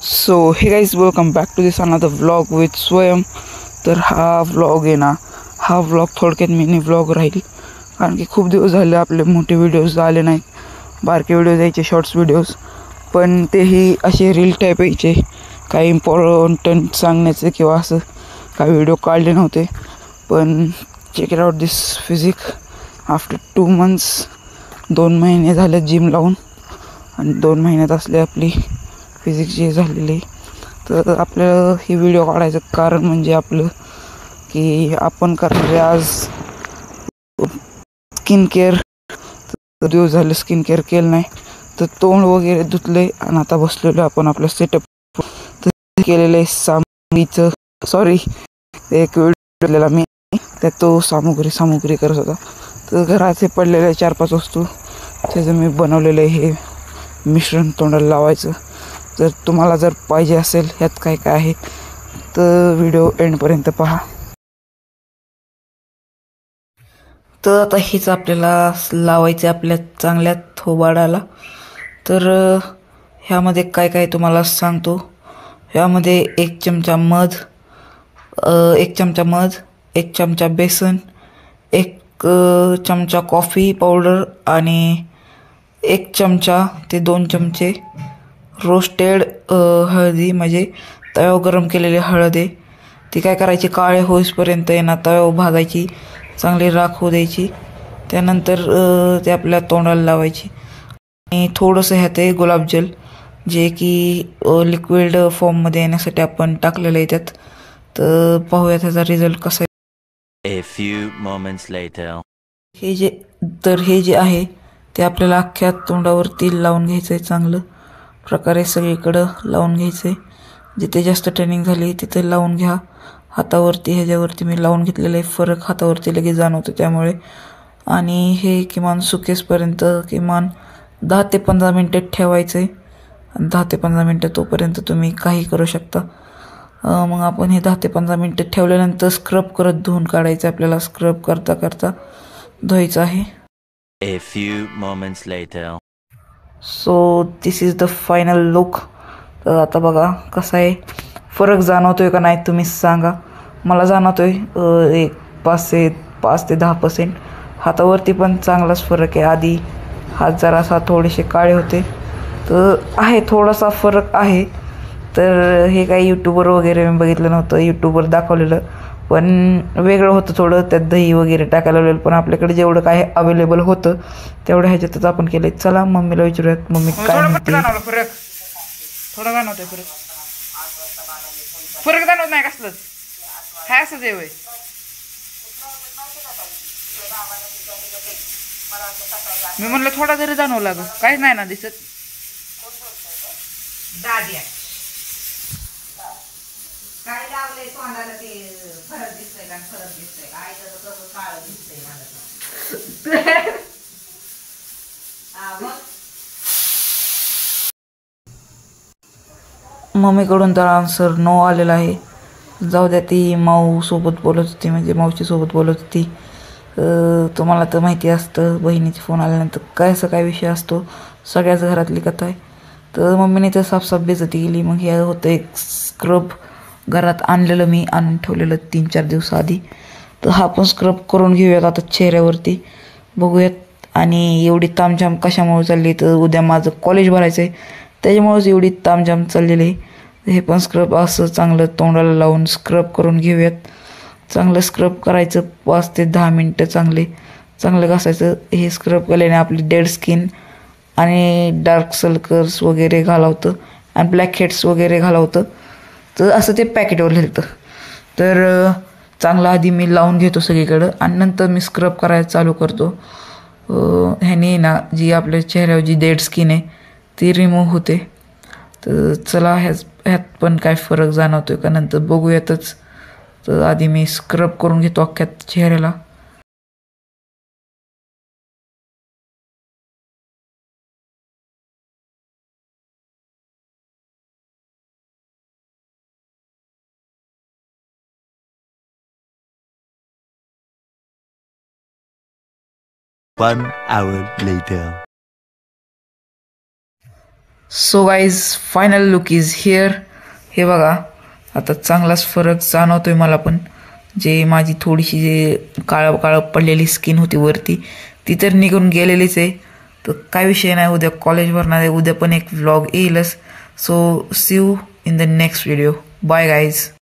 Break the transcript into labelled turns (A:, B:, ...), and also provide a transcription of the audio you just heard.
A: So hey guys welcome back to this another vlog with Swayam. तर हा vlog आहे ना, हा व्लॉग थोडक्यात मिनी व्लॉग राहील, कारण की खूप दिवस झाले आपले मोठे व्हिडिओज आले नाहीत. बारके व्हिडिओज यायचे, शॉर्ट्स व्हिडिओज, पण तेही असे रील टाईप यायचे. काही इम्पॉर्टंट सांगण्याचे किंवा असं काही व्हिडिओ काढले नव्हते. पण check it out this physique after 2 months. 2 महिने झाले जिम लावून, आणि 2 महिन्यात असले आपली फिजिक्स जे झालेली. तर आपल्याला ही व्हिडिओ काढायचं कारण म्हणजे आपलं की आपण करणारे आज स्किन केअर. दिवस झाले स्किन केअर केलं नाही, तर तोंड वगैरे धुतले आणि आता बसलेलो आपण आपलं सेटअप केलेलं आहे सामग्रीचं. सॉरी, एक व्हिडिओ मी त्यात तो सामुग्री करत होता. तर घराचे पडलेले 4-5 वस्तू त्याचं मी बनवलेलं आहे हे मिश्रण तोंडाला लावायचं. जर तुम्हाला जर पाहिजे असेल ह्यात काय काय आहे तर व्हिडिओ एंडपर्यंत पहा. तर आता हेच आपल्याला लावायचं आपल्या चांगल्या थोबाडाला. तर ह्यामध्ये काय काय तुम्हाला सांगतो. ह्यामध्ये 1 चमचा मध, 1 चमचा बेसन, 1 चमचा कॉफी पावडर आणि 1 चमचा ते 2 चमचे रोस्टेड हळदी, म्हणजे तव्यावर गरम केलेली हळद आहे. ती काय करायची, काळे होईपर्यंत आहे ना तव्यावर भाजायची, चांगली राख होऊ द्यायची. त्यानंतर ते आपल्या तोंडाला लावायची. आणि थोडंसं ह्यात आहे गुलाबजल, जे की लिक्विड फॉर्ममध्ये येण्यासाठी आपण टाकलेलं आहे त्यात. तर पाहूया त्याचा रिझल्ट कसा आहे.
B: A few moments later.
A: हे जे आहे ते आपल्याला अख्ख्या तोंडावरती लावून घ्यायचं आहे. चांगलं प्रकारे सगळीकडं लावून घ्यायचं आहे. जिथे जास्त ट्रेनिंग झाली तिथे लावून घ्या. हातावरती, ह्याच्यावरती मी लावून घेतलेलं आहे. फरक हातावरती लगेच जाणवतो त्यामुळे. आणि हे किमान सुकेसपर्यंत किमान 10 ते 15 मिनटं ठेवायचं आहे. 10 ते 15 मिनटं तोपर्यंत तुम्ही काही करू शकता. मग आपण हे 10 ते 15 मिनटं ठेवल्यानंतर स्क्रब करत धुवून काढायचं. आपल्याला स्क्रब करता करता धुवायचं आहे.
B: A few moments later.
A: So this is the final look. तर आता बघा कसा आहे, फरक जाणवतोय का नाही तुम्ही सांगा. मला जाणवतोय एक 5 ते 10%. हातावरती पण चांगलाच फरक आहे. आधी हात जरासा थोडेसे काळे होते, तर आहे थोडासा फरक आहे. तर हे काही यूट्यूबवर वगैरे मी बघितलं नव्हतं, यूट्यूबवर दाखवलेलं पण वेगळं होतं थोडं. त्यात दही वगैरे टाकायला लावलेलं, पण आपल्याकडे जेवढं काय अवेलेबल होतं तेवढं ह्याच्यातच आपण केले. चला मम्मीला विचारूयात, मम्मी काय म्हणते. फरक थोडा जाणवतोय, फरक जाणवत नाही कसलंच, काय असं जेव आहे. मी म्हणलं थोडा जरी जाणवला ग, काहीच नाही ना दिसत.
C: काय लावलंय तोंडाला ते फरक दिसतोय का, फरक दिसतोय का? आईचं तर तसं काळं दिसतंय मला. मग
A: मम्मीकडून तर आन्सर नो आलेला आहे. जाऊ द्या, ती माऊ सोबत बोलत होती, म्हणजे मावशी सोबत बोलत होती. तुम्हाला तर माहिती असतं बहिणीचे फोन आल्यानंतर काय असं काय विषय असतो, सगळ्याच घरातली कथा आहे. तर मम्मीने तर साफसाफ बेइज्जती केली. मग हे होतं एक स्क्रब घरात आणलेलं, मी आणून ठेवलेलं 3-4 दिवस आधी. तर हा पण स्क्रब करून घेऊयात आता चेहऱ्यावरती, बघूयात. आणि एवढी तामझाम कशामुळे चालली, तर उद्या माझं कॉलेज भरायचं आहे त्याच्यामुळेच एवढी तामझाम चाललेली आहे. हे पण स्क्रब असं चांगलं तोंडाला लावून स्क्रब करून घेऊयात. चांगलं स्क्रब करायचं 5 ते 10 मिनटं चांगलं घासायचं. हे स्क्रब केल्याने आपली डेड स्किन आणि डार्क सर्कल्स वगैरे घालवतं आणि ब्लॅक हेड्स वगैरे घालवतं. तर असं ते पॅकेटवर लिहिलं. तर चांगलं आधी मी लावून घेतो सगळीकडं आणि नंतर मी स्क्रब करायला चालू करतो. ह्याने ना जी आपल्या चेहऱ्यावर जी डेड स्किन आहे ती रिमूव्ह होते. तर चला ह्यात पण काय फरक जाणवतोय का नंतर बघूयातच. तर आधी मी स्क्रब करून घेतो अख्ख्या चेहऱ्याला.
B: One hour later.
A: So guys final look is here. हे बघा आता चांगलाच फरक जाणवतोय मला पण. जे माझी थोडीशी जे काळं काळं पडलेली स्किन होती वरती ती तर निघून गेलेलीच आहे. तर काय विषय नाही, उद्या कॉलेज भरणार आहे, उद्या पण एक व्लॉग येईलच. So see you in the next video. Bye guys.